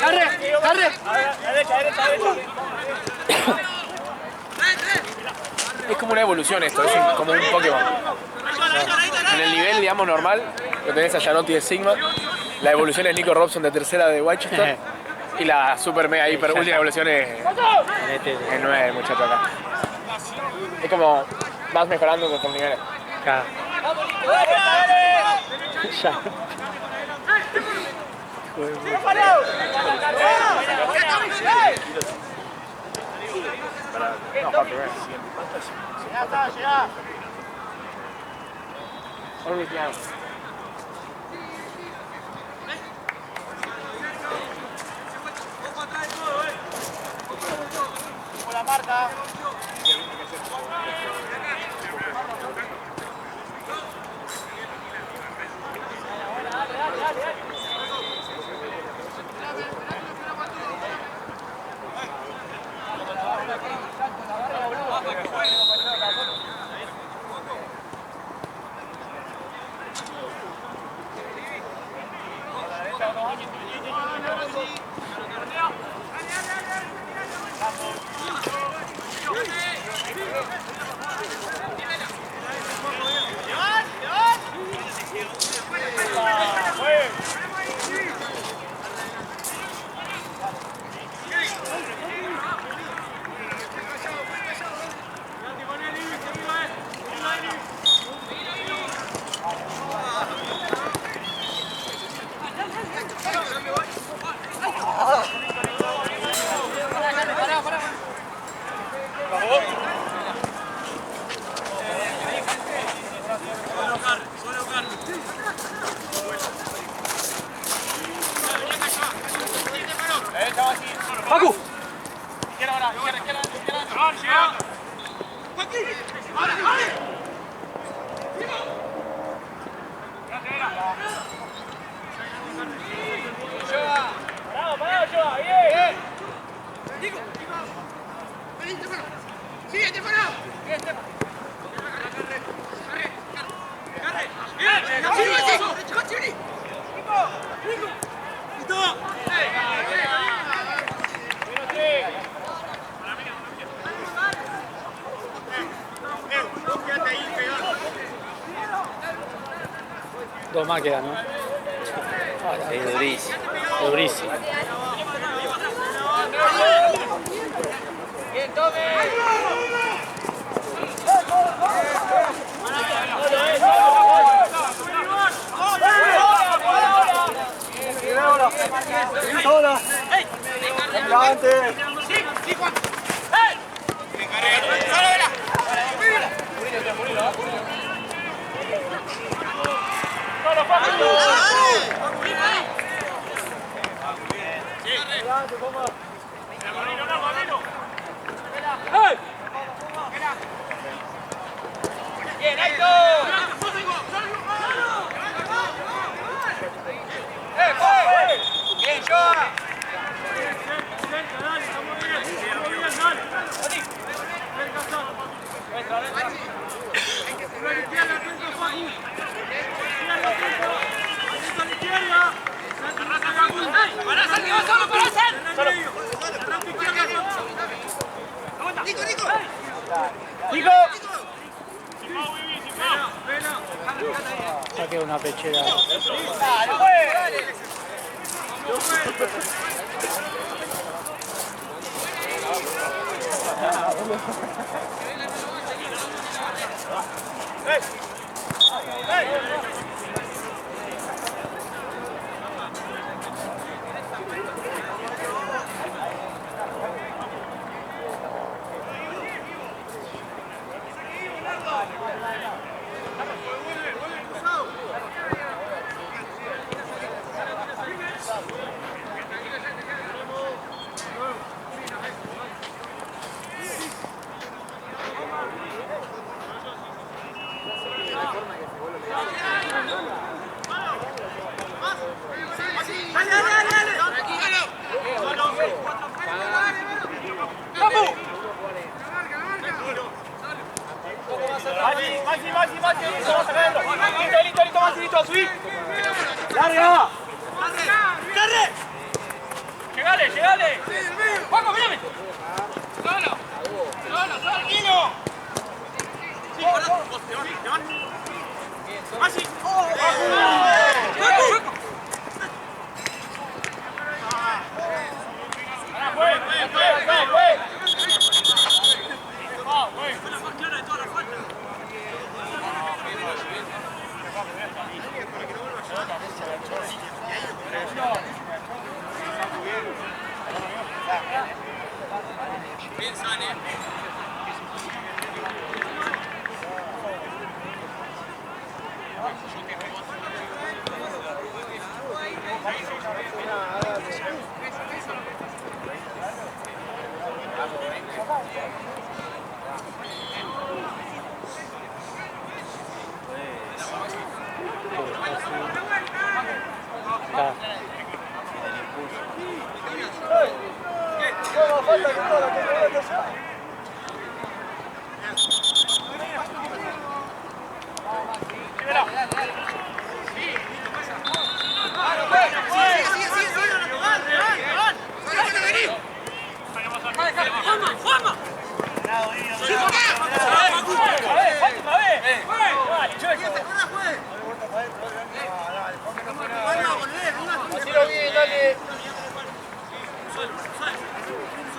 ¡Carre! ¡Carre! Derecha. Es como una evolución esto, es como un Pokémon. En el nivel, digamos, normal, lo tenés a Janotti de Sigma. La evolución es Nico Robson de tercera de Winchester. Y la super mega hiper última evolución es el 9, muchacho acá. Es como vas mejorando con tus niveles. Claro. Ya. No, para primero. La marca. ¡Pacu! Parado, Joa, bien. Vení, Estefano. Sigue, Estefano. Bien, Estefano. Dos más quedan, ¿no? Es durísimo. Durísimo. Bien, tome. ¡Sola! ¡Adelante! ¡Sí, Juan! ¡Hey! ¡Solo, vela! ¡Solo, Paco! ¡Hey! ¡Bien, Aito! ¡Bien, Joa! ¡Nico! Saqué una pechera. dale. Juanjo, mírame. Solo. Tranquilo. Sí, te van. Así.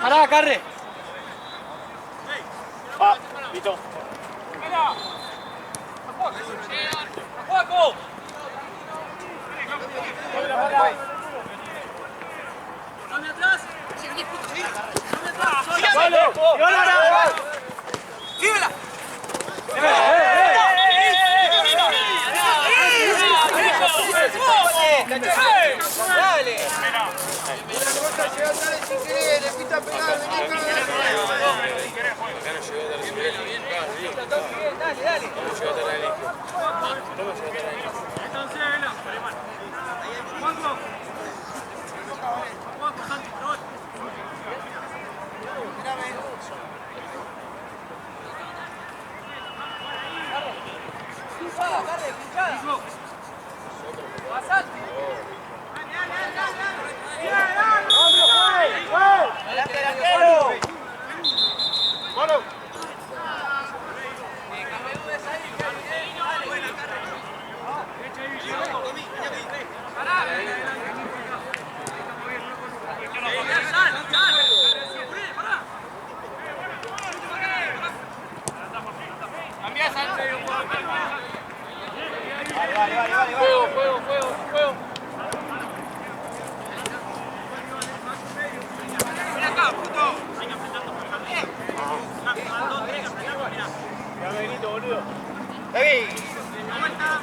Pará, Carre. Va, Vito. ¡Juaco! ¡Dame atrás! ¡Dame atrás! ¡Vale! ¡Vale! ¡Síguela! ¡Dale!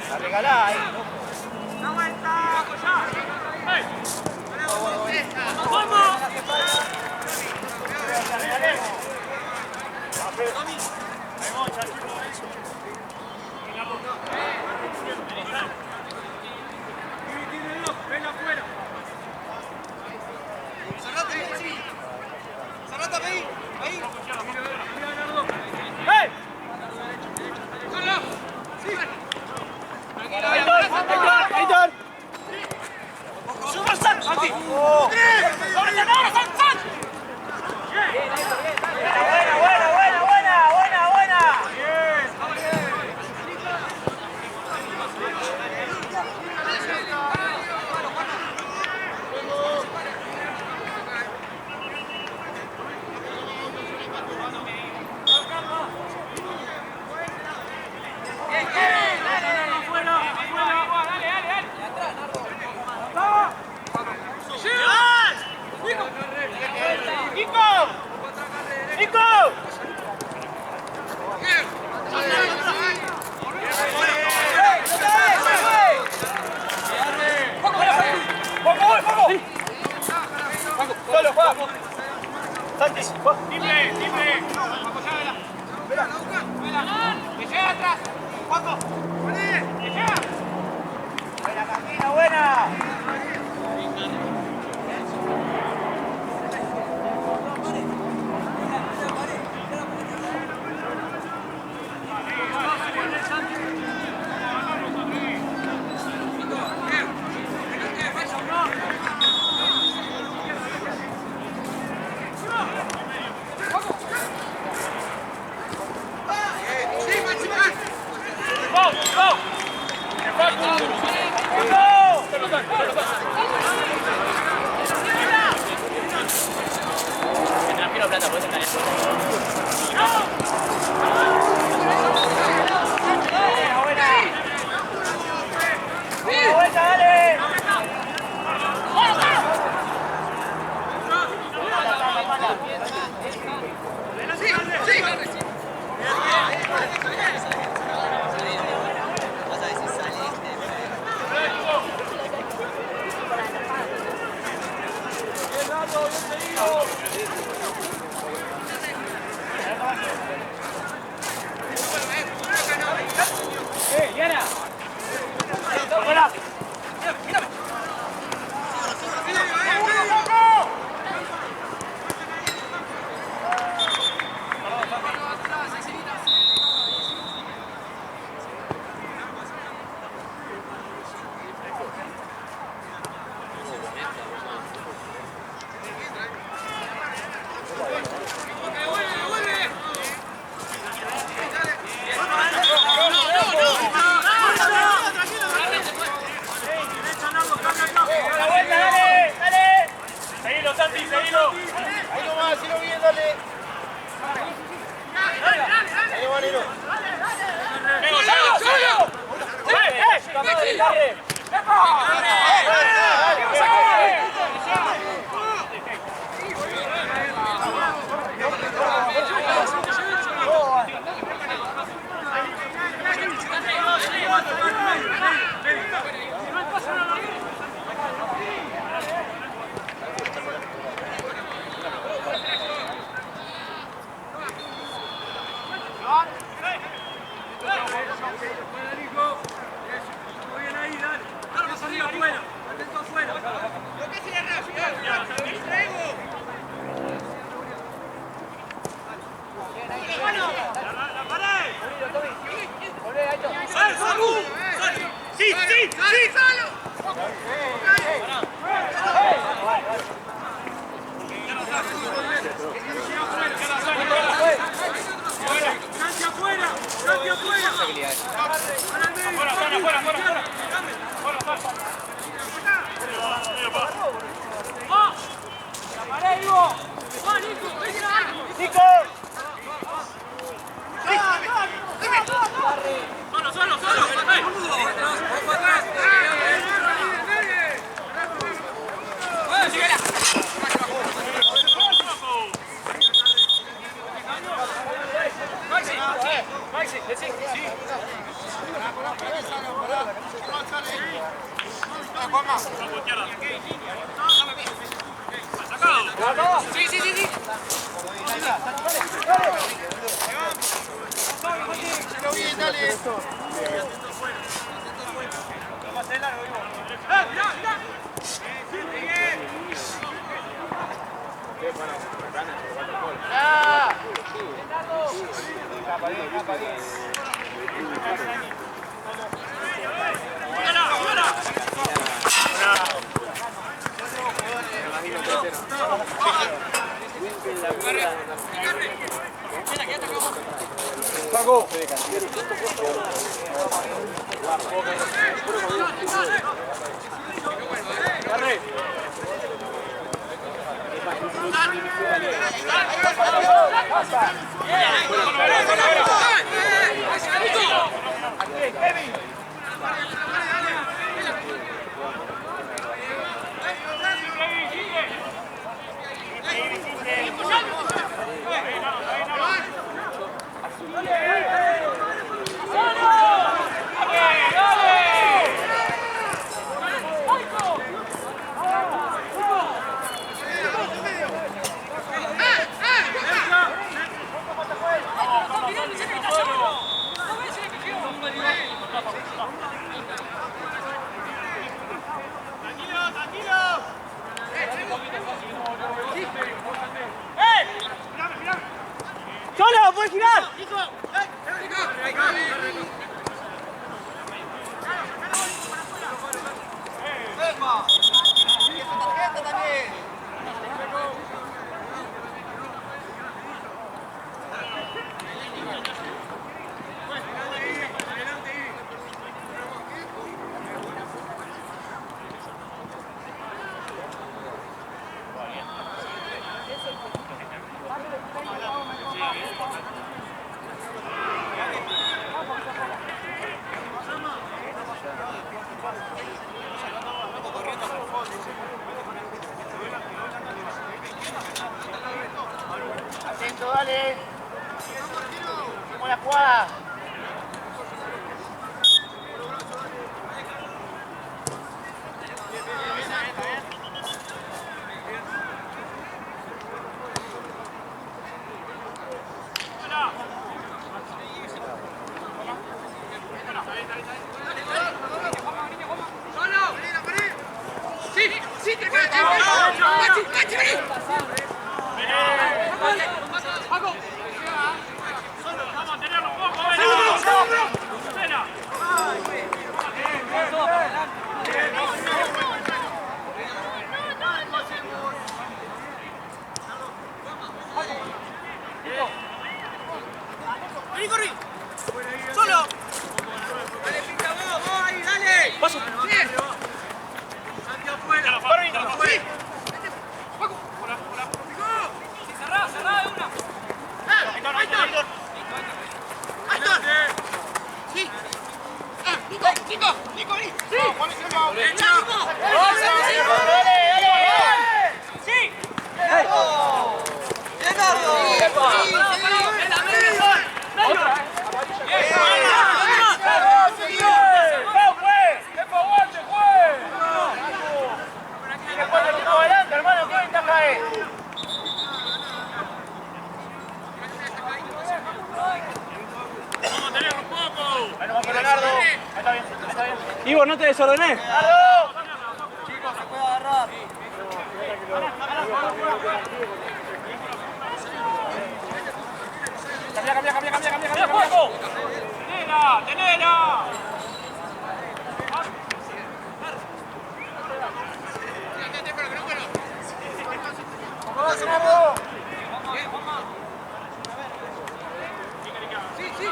La regalá ahí. Dale. Buena jugada. Vení, corri. Solo. Dale, pinta vos, ahí, dale. Paso. Bien. Santi afuera. Corri. Sí. Paco. Hola. Sí, cerrá de una. Aitor. Sí. Nico, vení. Sí. Derecha. Sí. Ivo, no te desordené. Chicos, se puede agarrar. Cambia, juego. Tenela. Sí.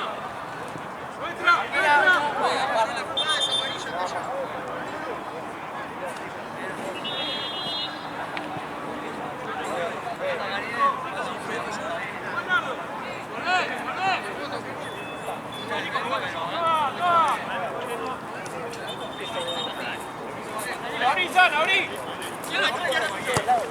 Abrí. Dale.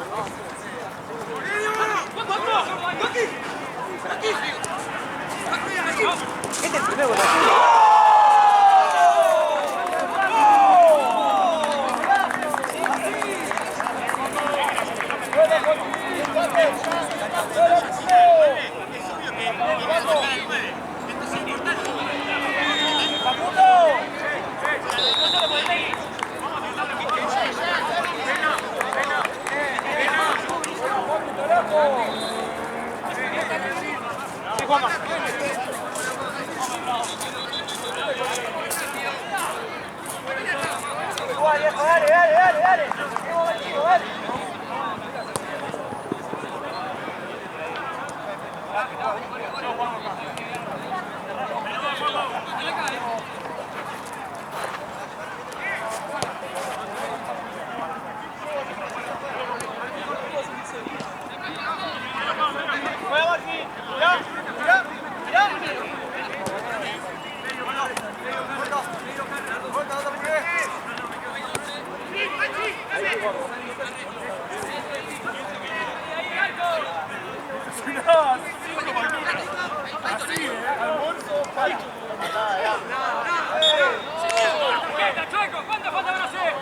¿Cuántas faltas van a hacer?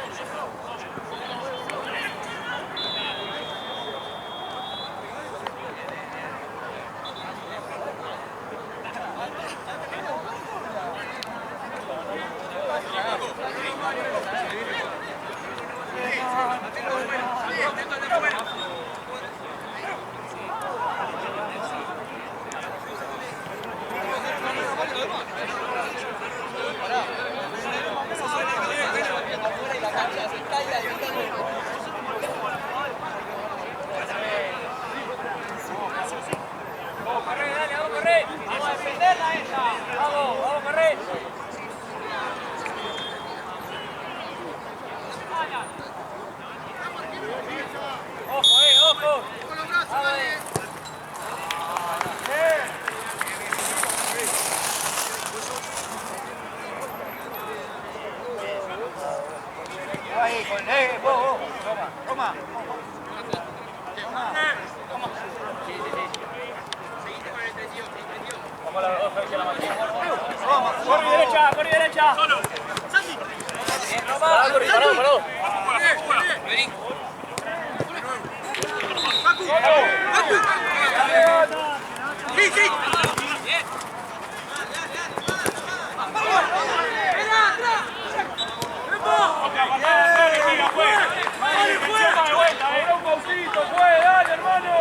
Ahí, con vos, Roma. Sí. Corri derecha. Solo. Santi. Pará. Facu. Sí. Dale, hermano.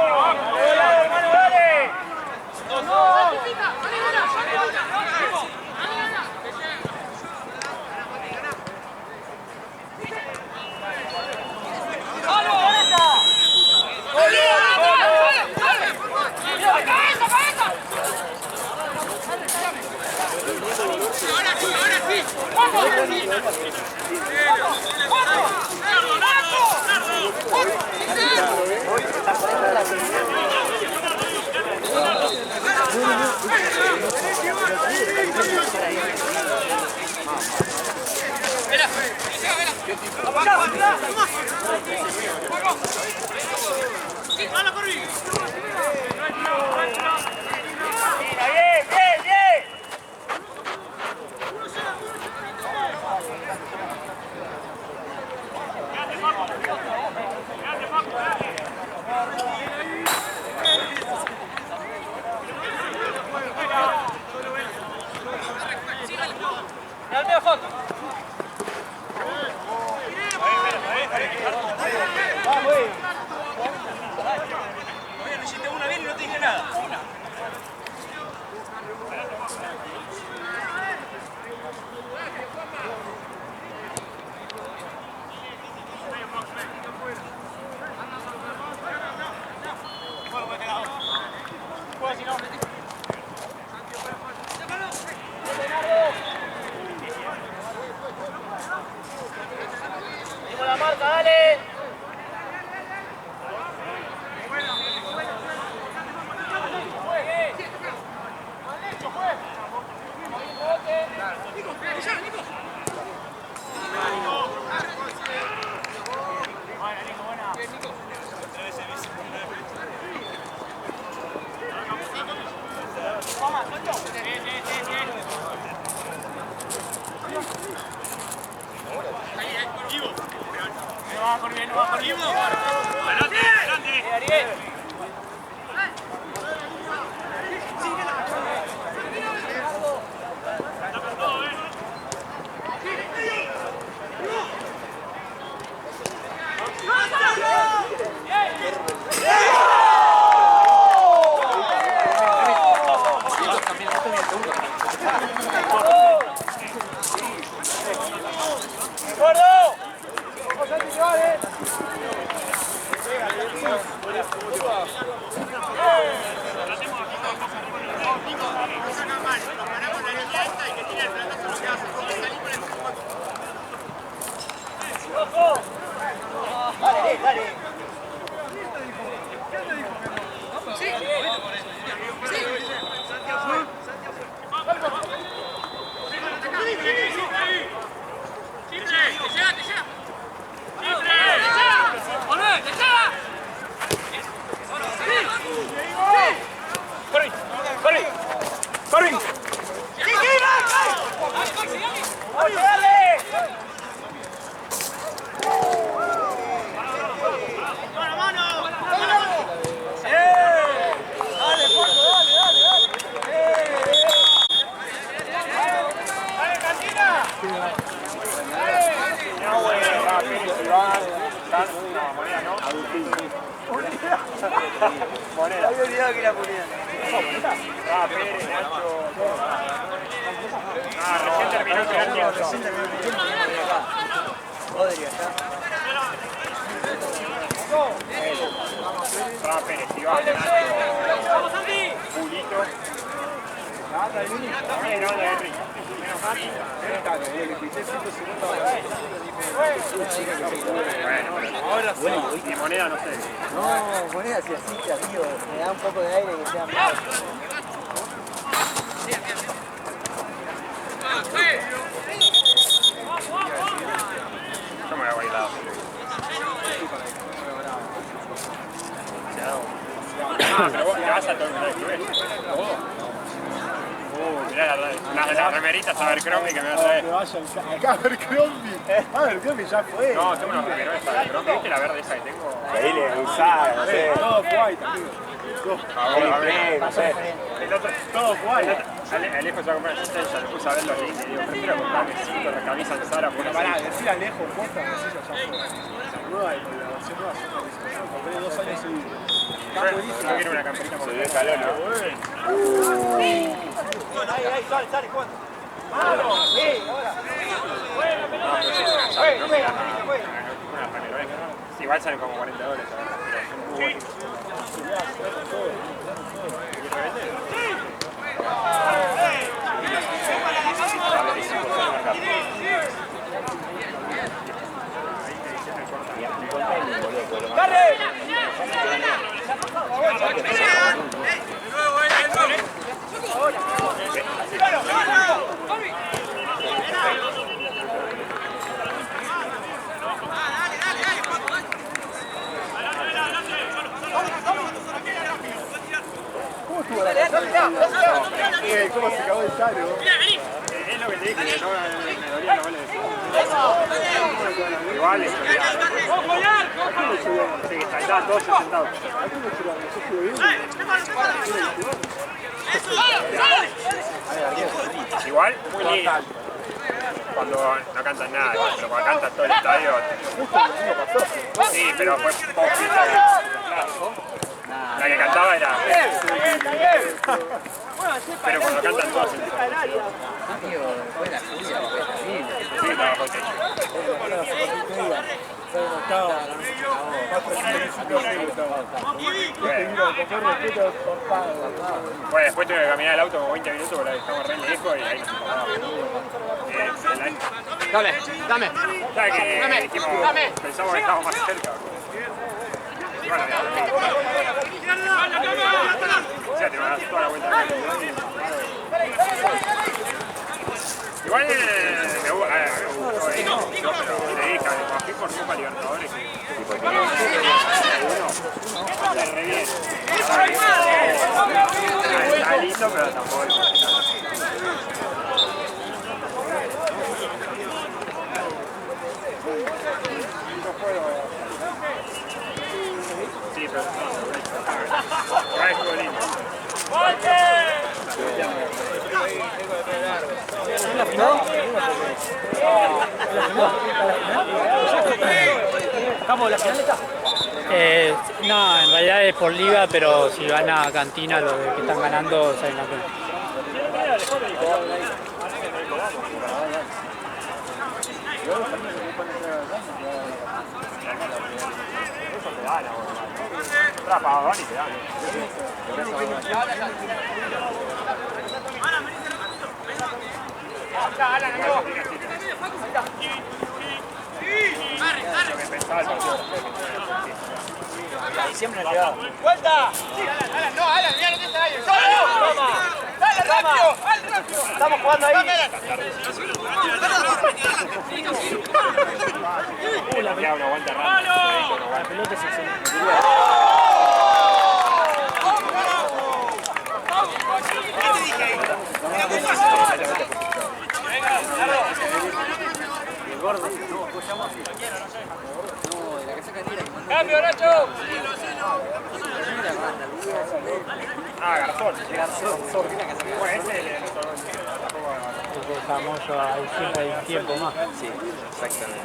Dale. Mirá las remeritas Abercrombie que me va a traer. Que vayan acá a Abercrombie. Abercrombie ya fue. No, tengo unos remerones Abercrombie. ¿Viste la verde esa que tengo? Pedile usar, no sé. Todo white, amigo. No sé. El otro, Todo white. Alejo se va a comprar esa ya le puse a ver los links y digo, prefiero comprarme 5 la camisa en Zara por Pará, decir Alejo puesta, la silla ya fue. La nueva y la versión nueva son buenísimas. Yo compré 2 años seguidos. Está no buenísimo. quiero una camperita Se porque dio calor, ¿no? Ahí, sale, Juan. igual salen como $40, pero son muy buenos. ¿Cómo se acabó el talo? Es lo que te dije, que no me dolía los goles de fútbol. Igual es sí, estaban todos sentados. Igual, muy lindo. Cuando no cantan nada, pero cuando cantan todo el estadio. Sí, pero fue poco. La que cantaba era. Pero cuando cantan todos el estadio. Sí, estaba bajo el techo. Bueno, después tuve que caminar el auto como 20 minutos porque estamos re lejos y ahí nos separábamos. Dame. ¿Sabes que dijimos, pensamos que estábamos más cerca? Bueno, o sea, te vas a dar toda la vuelta. Igual me gustó, pero te dije, bajé por Copa Libertadores. Está re bien. Está lindo, pero tampoco. Sí, pero no, estuvo lindo. No, en realidad es por liga, pero si van a cantina los que están ganando salen campeones. Pavón y te dan. Siempre nos lleva. ¡Vuelta! No, Alan, ya no tienes el aire. ¡Solo! ¡Toma! ¡Dale, rápido! Estamos jugando ahí. La pelota aguanta rápido. La pelota es excelente. ¡Cambio, Nacho! Ah, Garzón. Bueno, ese es el Porque famoso ahí siempre hay un tiempo más. Sí, exactamente.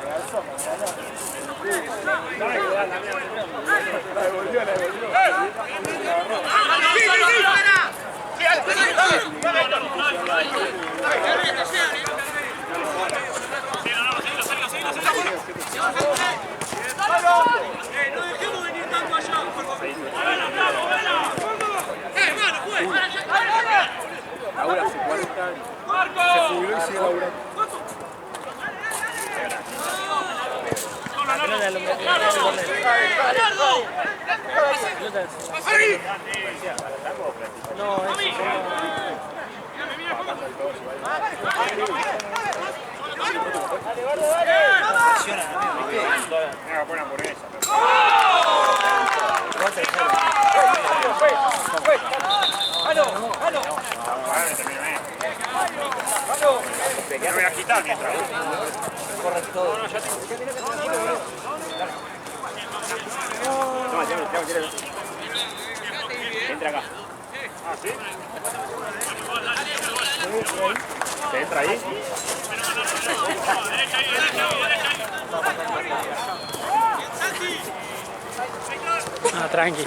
No dejemos venir tanto allá, por favor. Ahora hace 40 años. ¡Marco! Se jubiló y sigue laburando. Me va a poner hamburguesa. ¡Halo! ¡Halo! Ahora me termino bien. Me voy a quitar mientras. Toma, llévalo. Entra acá. Ah, ¿sí? ¿Se entra ahí? Ah, tranqui.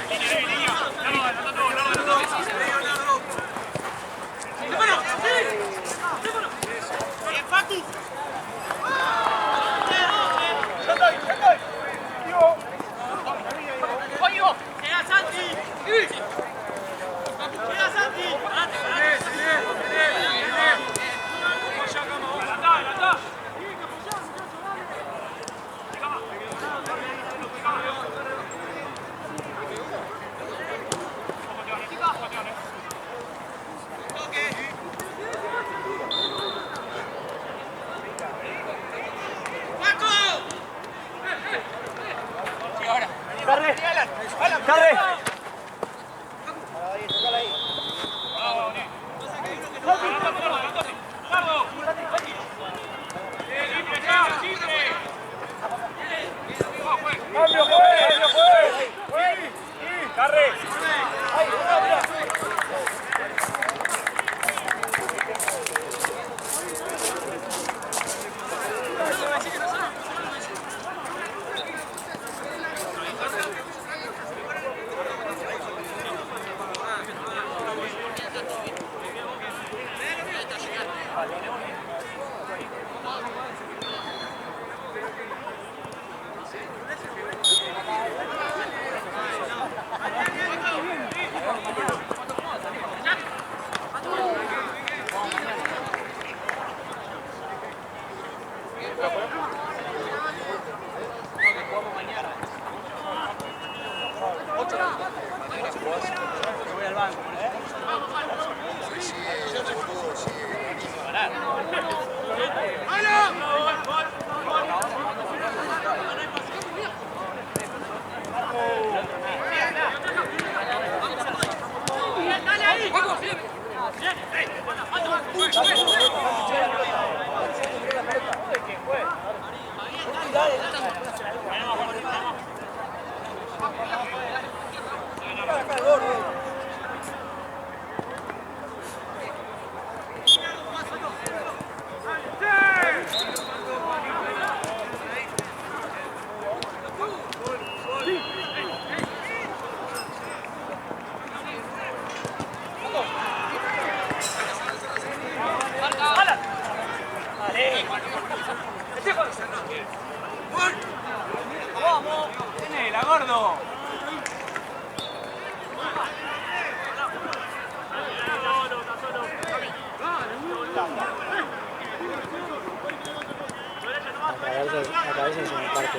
La cabeza se me parte.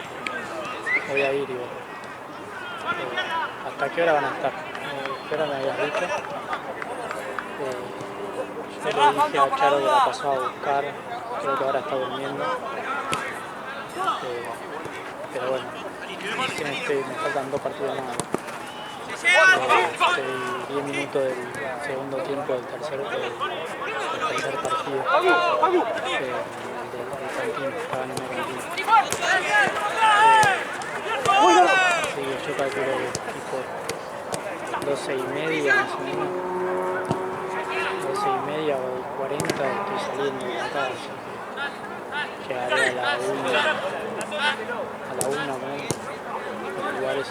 Voy a ir y voy. ¿Hasta qué hora van a estar? ¿Qué hora me habías dicho? Yo le dije a Charo que la pasó a buscar. Creo que ahora está durmiendo. Pero bueno, me faltan 2 partidos más. 10 minutos del segundo tiempo del tercer partido. Cantina, estaba en una cantina. Sí, yo calculo que tipo 12:30 más o menos. 12:30 o 40 estoy saliendo de la casa. Llegaré a la 1. A la 1 con lugares.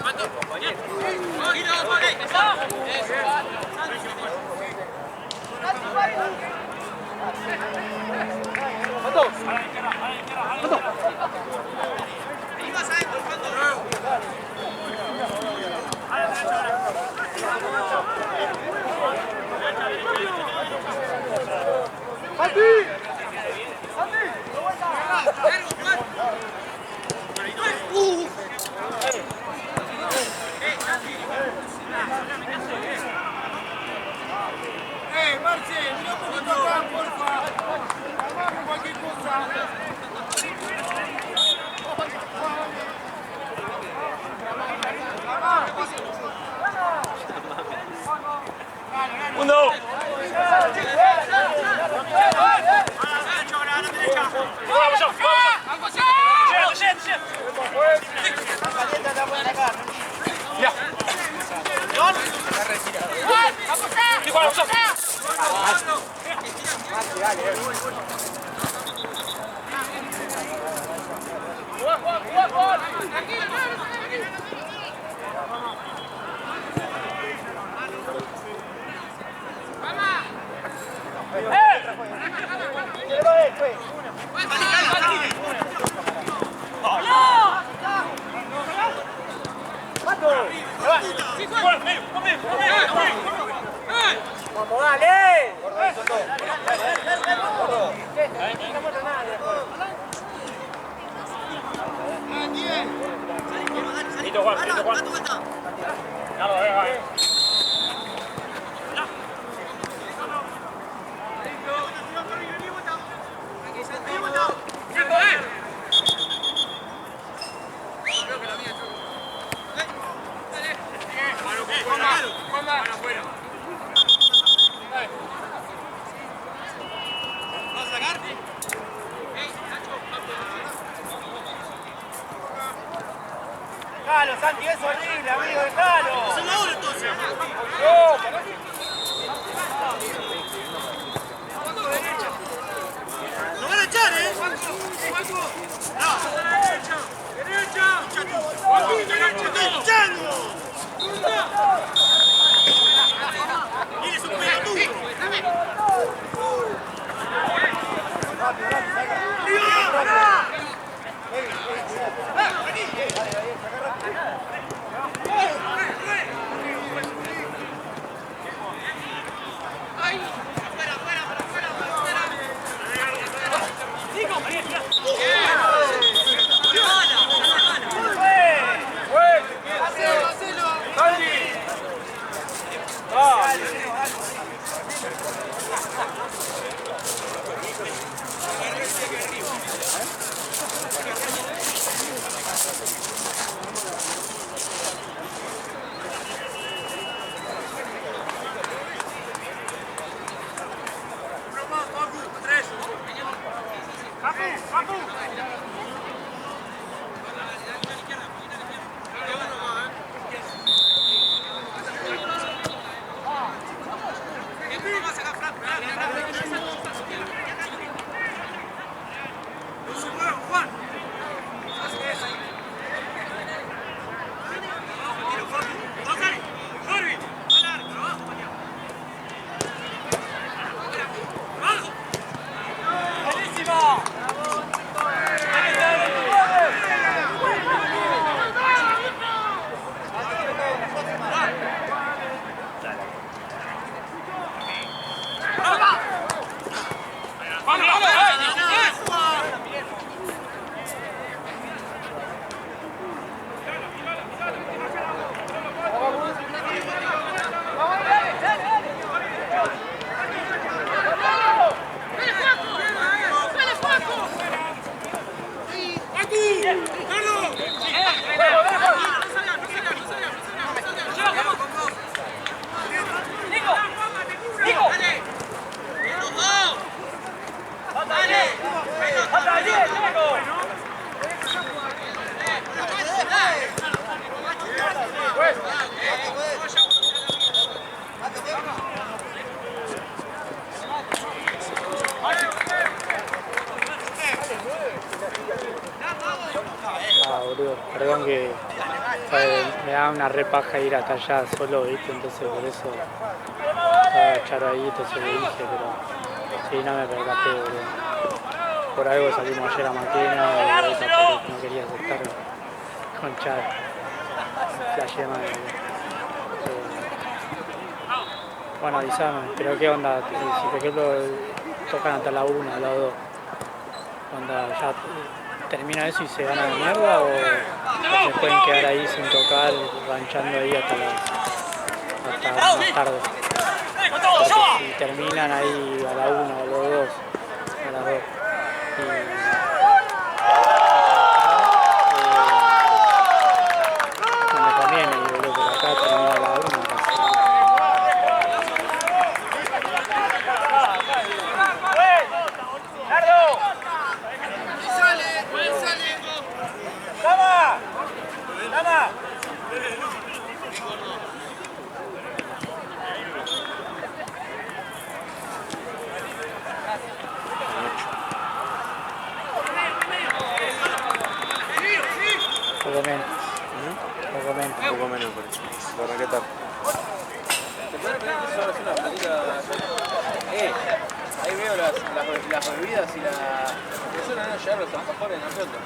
¡Mundo! Vamos, dale. Listo, Juan, listo, Juan. Vamos, venga. Dejalo, Santi, es horrible, amigo, dejalo. ¿Es ahora entonces? ¡Lo van a echar, ¡Derecha! ¡Estoy echando! ¡Eres un pelotudo! Perdón que me da una repaja ir hasta allá solo, ¿viste? Entonces por eso estaba Charo ahí, entonces le dije, pero sí, no me percaté, boludo. Por algo salimos ayer a Maquena y porque no querías estar con Charo. Flashé mal, bueno, avísame, pero ¿qué onda? Si por ejemplo tocan hasta la 1, a la 2, onda, ya termina eso y se gana de mierda o se pueden quedar ahí sin tocar, ranchando ahí hasta más tarde. Porque si terminan ahí a la 1 o a las 2, a las 2 no me conviene, boludo, porque acá termina a la 1. ¡Cama! empaquetar. ¿Se puede poner que solo hacer una platita? Ahí veo las bebidas y la... Eso no van a llevar los alfajores, no pronto.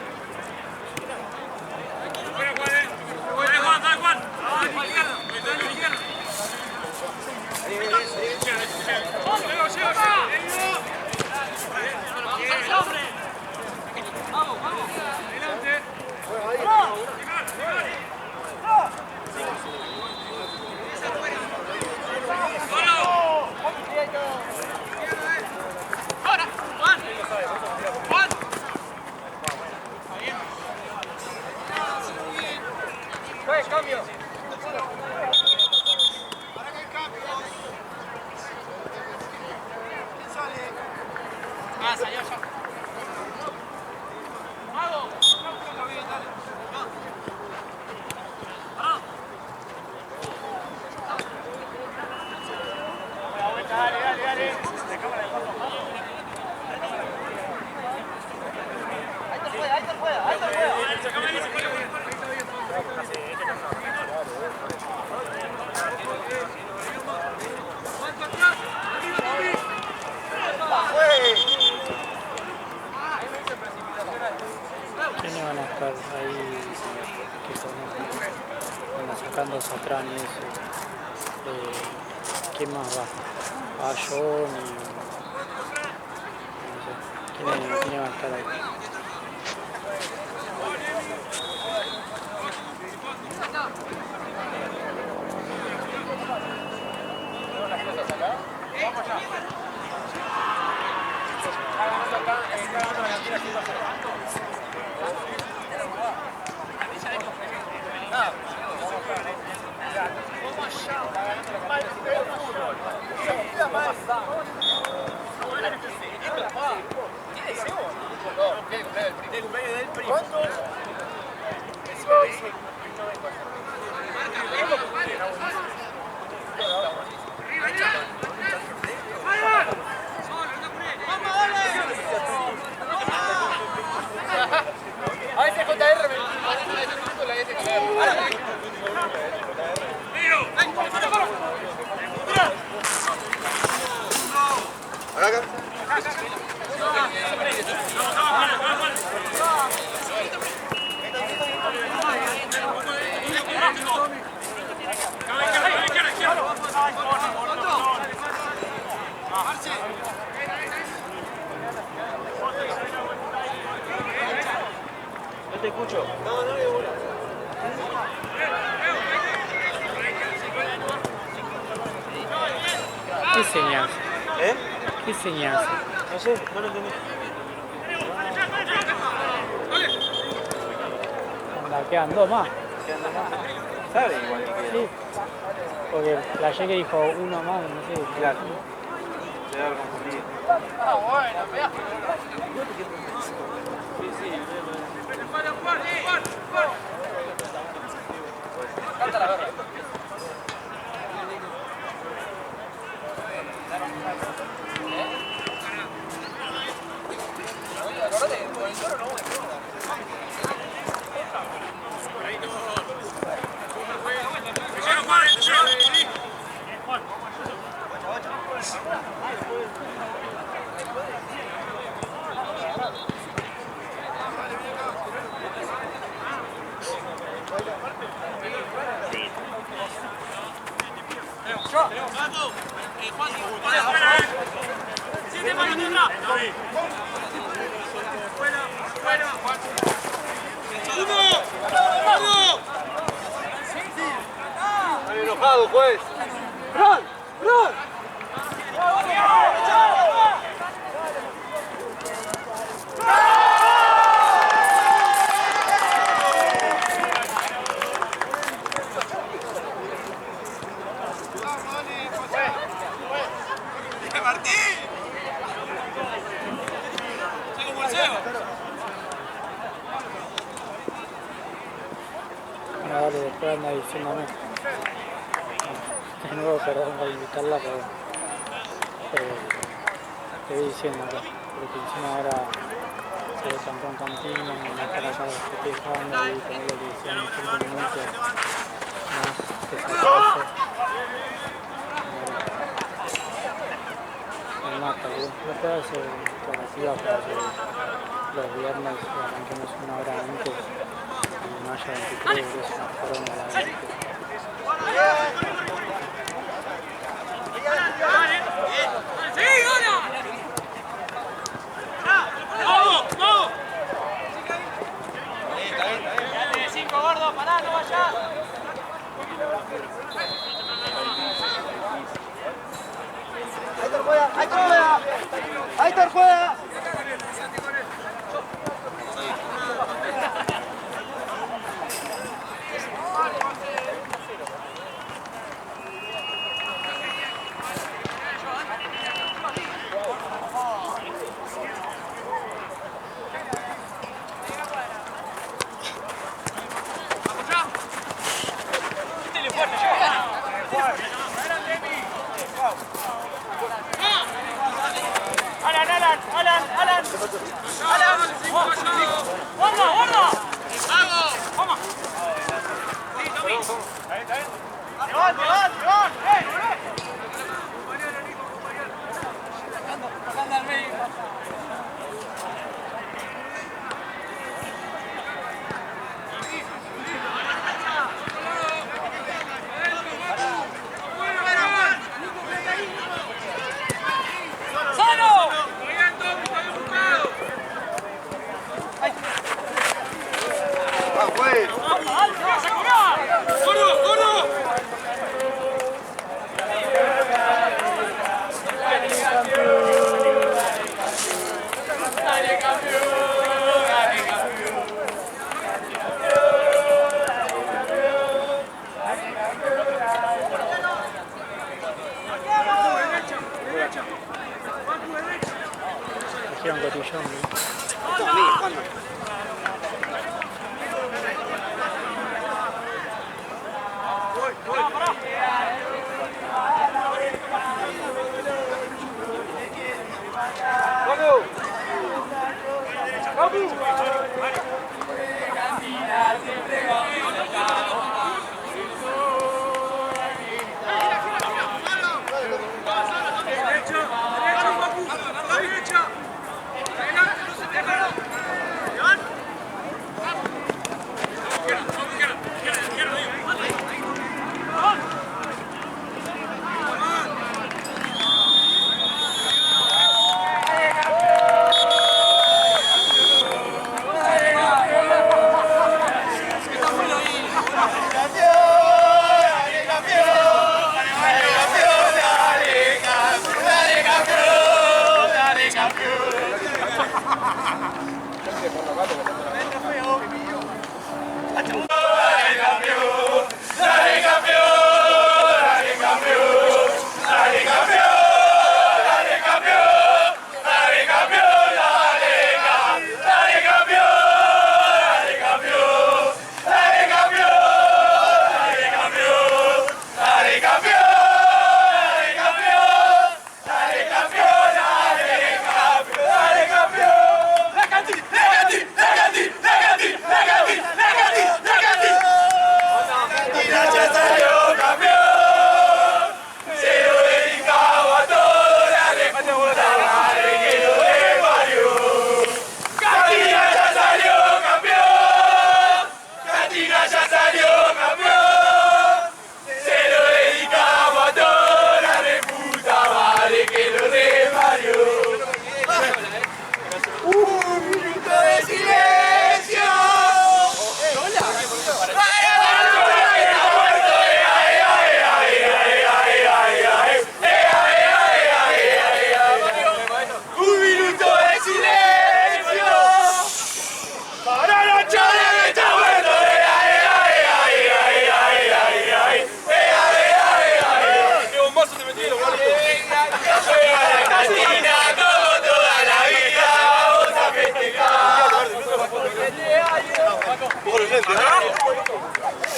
¿Quiénes van a estar ahí que van sacando Satrán y eso? ¿Quién más va? ¿Va John y no sé? ¿Quiénes van a estar ahí? No te escucho. ¿Qué señal? ¿Eh? ¿Qué señal? No sé, no lo entendí. Onda, quedan dos más. ¿Sabe igual que Sí. Porque la que dijo uno más, no sé. Claro. Debe haber confundido. Están enojados, juez. ¡Run! ¡Run! Bueno, dale, después anda diciéndome. De nuevo, perdón por invitarla, pero te voy diciendo acá. Porque encima ahora se ve campeón Campino, y estar acá festejando y ponerle que hicieron 5 minutos más. antes a las 12. Me mata, boludo. No puedo hacer correctiva para que los viernes arranquemos una hora antes y no haya 23, boludo, es una corona la verdad. ¡Vamos! ¡Vamos! ¡Dale, 5, gordo! ¡Pará, no vayas! ¡Aitor juega! ¡Aitor juega! ¡Aitor juega! Trajeron cotillón, ¿no?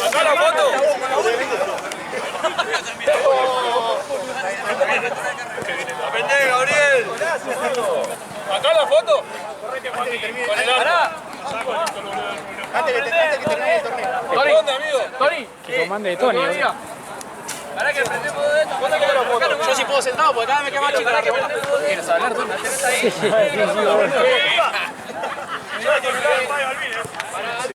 ¡Acá la foto! ¡Aprende, Gabriel! ¿Acá la foto? Con el arco. Antes que termine el torneo. Tony, Tony. Que comande Tony. ¿no? Pará que prendemos de esto. Yo sí puedo sentado porque cada vez me queda más chico. ¿Quieres hablar, Tony? Sí, sí, sí, bueno. Yo voy a terminar el payo al vino.